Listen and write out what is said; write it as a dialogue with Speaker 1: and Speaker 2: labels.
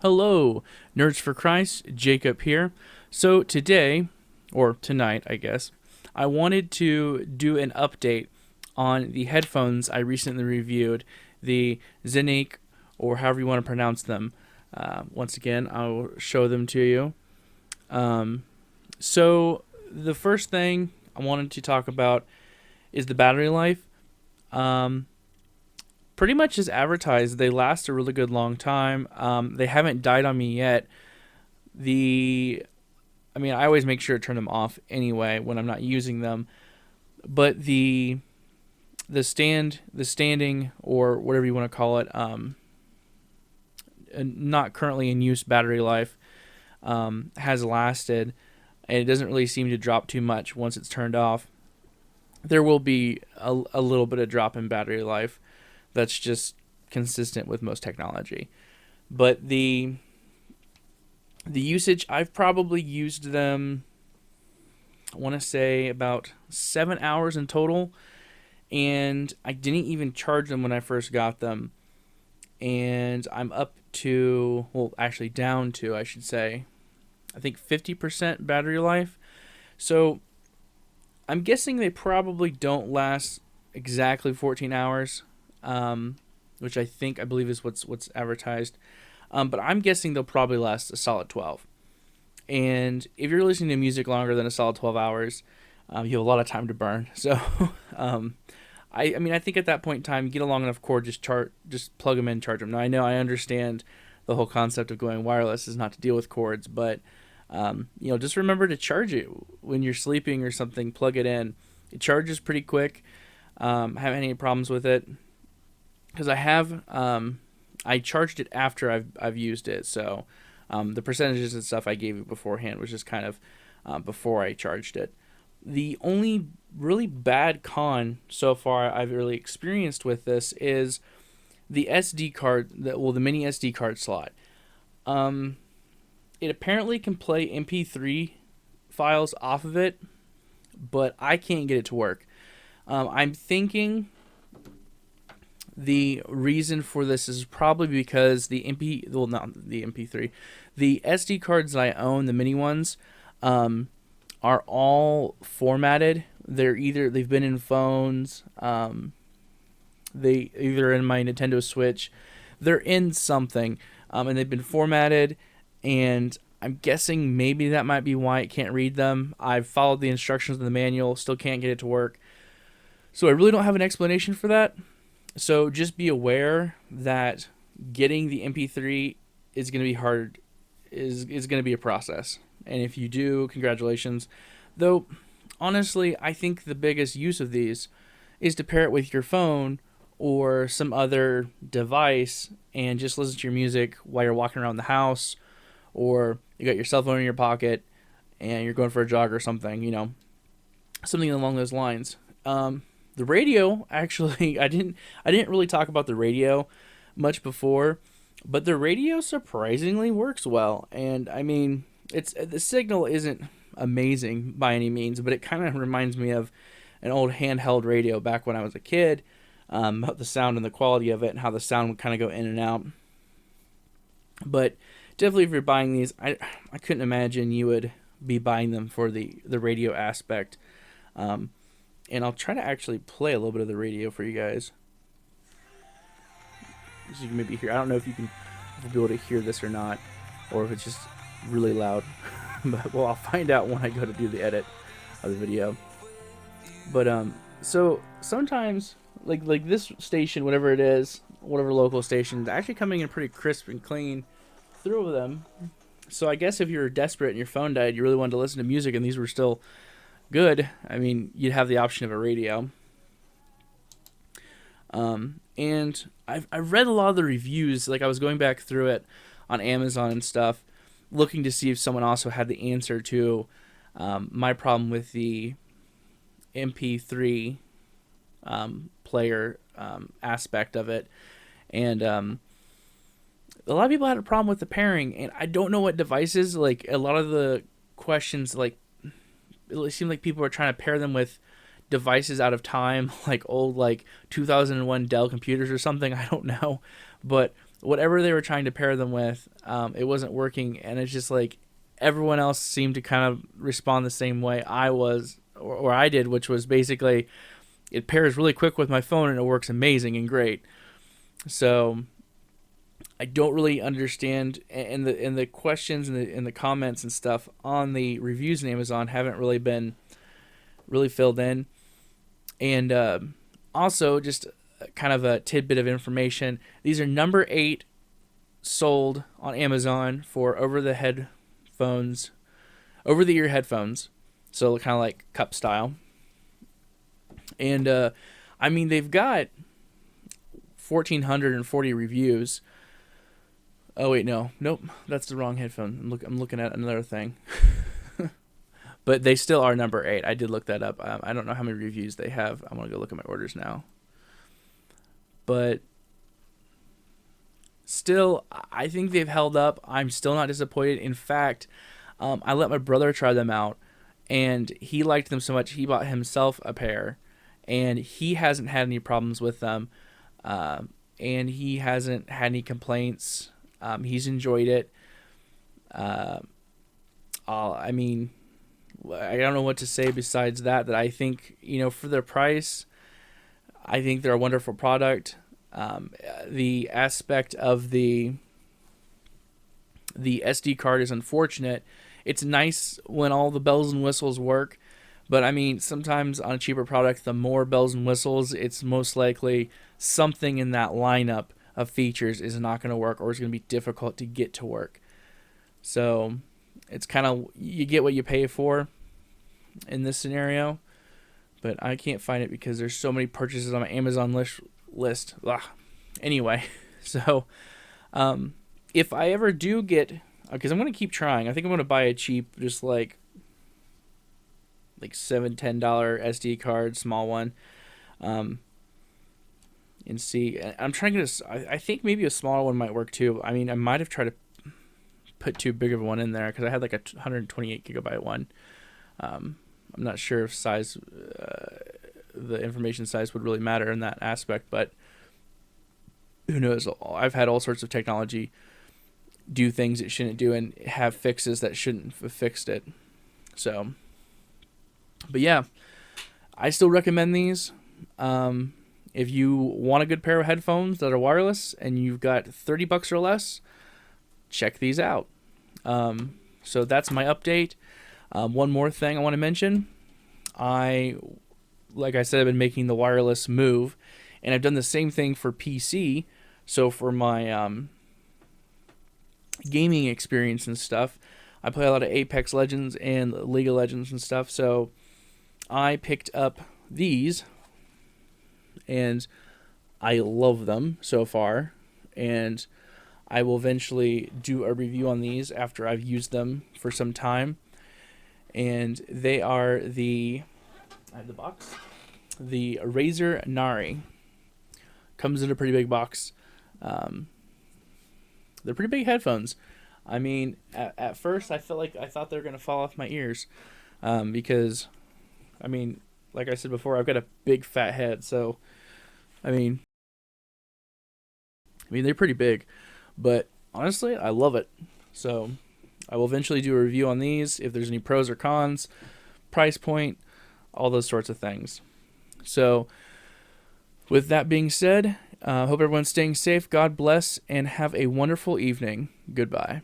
Speaker 1: Hello, Nerds for Christ, Jacob here. So today, or tonight, I guess, I wanted to do an update on the headphones I recently reviewed, the Zihnic, or however you want to pronounce them. Once again, I'll show them to you. So the first thing I wanted to talk about is the battery life. Pretty much as advertised, they last a really good long time. They haven't died on me yet. I always make sure to turn them off anyway when I'm not using them. But the standing, or whatever you want to call it, not currently in use battery life, has lasted, and it doesn't really seem to drop too much once it's turned off. There will be a little bit of drop in battery life. That's just consistent with most technology. But the usage, I've probably used them, I want to say about 7 hours in total, and I didn't even charge them when I first got them. And I'm up to, well, actually down to, I should say, I think 50% battery life. So I'm guessing they probably don't last exactly 14 hours. Which I believe is what's advertised. But I'm guessing they'll probably last a solid 12. And if you're listening to music longer than a solid 12 hours, you have a lot of time to burn. So, I think at that point in time, you get a long enough cord, just plug them in, charge them. Now, I understand the whole concept of going wireless is not to deal with cords, but, just remember to charge it when you're sleeping or something. Plug it in. It charges pretty quick. Haven't had any problems with it. Because I charged it after I've used it, so the percentages and stuff I gave you beforehand was just kind of before I charged it. The only really bad con so far I've really experienced with this is the SD card, the mini SD card slot. It apparently can play MP3 files off of it, but I can't get it to work. I'm thinking the reason for this is probably because the SD cards that I own, the mini ones, are all formatted. They've been in phones, they either in my Nintendo Switch, they're in something, and they've been formatted, and I'm guessing maybe that might be why it can't read them. I've followed the instructions in the manual, still can't get it to work. So I really don't have an explanation for that. So just be aware that getting the MP3 is going to be hard, is going to be a process. And if you do, congratulations. Though, honestly, I think the biggest use of these is to pair it with your phone or some other device and just listen to your music while you're walking around the house, or you got your cell phone in your pocket and you're going for a jog or something, something along those lines. The radio, actually, I didn't really talk about the radio much before, but the radio surprisingly works well. And the signal isn't amazing by any means, but it kind of reminds me of an old handheld radio back when I was a kid, about the sound and the quality of it and how the sound would kind of go in and out. But definitely, if you're buying these, I couldn't imagine you would be buying them for the radio aspect. And I'll try to actually play a little bit of the radio for you guys, so you can maybe hear. I don't know if you'll be able to hear this or not, or if it's just really loud. But I'll find out when I go to do the edit of the video. But so sometimes like this station, whatever it is, whatever local station, is actually coming in pretty crisp and clean through them. So I guess if you were desperate and your phone died, you really wanted to listen to music, and these were still good, you'd have the option of a radio. And I've read a lot of the reviews. Like, I was going back through it on Amazon and stuff, looking to see if someone also had the answer to my problem with the MP3 player aspect of it. And a lot of people had a problem with the pairing, and I don't know what devices. Like, a lot of the questions, like, it seemed like people were trying to pair them with devices out of time, like old 2001 Dell computers or something. I don't know, but whatever they were trying to pair them with, it wasn't working, and it's just like everyone else seemed to kind of respond the same way I was, or I did, which was basically it pairs really quick with my phone and it works amazing and great. So I don't really understand, and the questions and the comments and stuff on the reviews on Amazon haven't really been really filled in. And also, just kind of a tidbit of information: these are number 8 sold on Amazon for over-the headphones, over-the-ear headphones, so kind of like cup style. And I mean, they've got 1,440 reviews. Oh wait, nope, that's the wrong headphone. I'm looking at another thing. But they still are number 8. I did look that up. I don't know how many reviews they have. I'm gonna go look at my orders now. But still, I think they've held up. I'm still not disappointed. In fact, I let my brother try them out, and he liked them so much he bought himself a pair, and he hasn't had any problems with them, and he hasn't had any complaints. He's enjoyed it. I mean, I don't know what to say besides that I think, for their price, I think they're a wonderful product. The aspect of the SD card is unfortunate. It's nice when all the bells and whistles work, but I mean, sometimes on a cheaper product, the more bells and whistles, it's most likely something in that lineup of features is not going to work, or is going to be difficult to get to work. So it's kind of, you get what you pay for in this scenario, but I can't find it because there's so many purchases on my Amazon list. Ugh. Anyway, so if I ever do get, because I'm going to keep trying, I think I'm going to buy a cheap, just like $7-10 SD card, small one, and see. I'm trying to get I think maybe a smaller one might work too. I mean, I might have tried to put too big of one in there because I had like a 128 gigabyte one. I'm not sure if size, the information size would really matter in that aspect, but who knows? I've had all sorts of technology do things it shouldn't do and have fixes that shouldn't have fixed it. So, but yeah, I still recommend these. If you want a good pair of headphones that are wireless and you've got $30 or less, check these out. So that's my update. One more thing I want to mention. Like I said, I've been making the wireless move, and I've done the same thing for PC. So for my gaming experience and stuff, I play a lot of Apex Legends and League of Legends and stuff. So I picked up these, and I love them so far. And I will eventually do a review on these after I've used them for some time. And they are I have the box. The Razer Nari. Comes in a pretty big box. They're pretty big headphones. I mean, at first I thought they were going to fall off my ears. Because, I mean, like I said before, I've got a big fat head. So, I mean, they're pretty big. But honestly, I love it. So I will eventually do a review on these, if there's any pros or cons, price point, all those sorts of things. So with that being said, hope everyone's staying safe. God bless, and have a wonderful evening. Goodbye.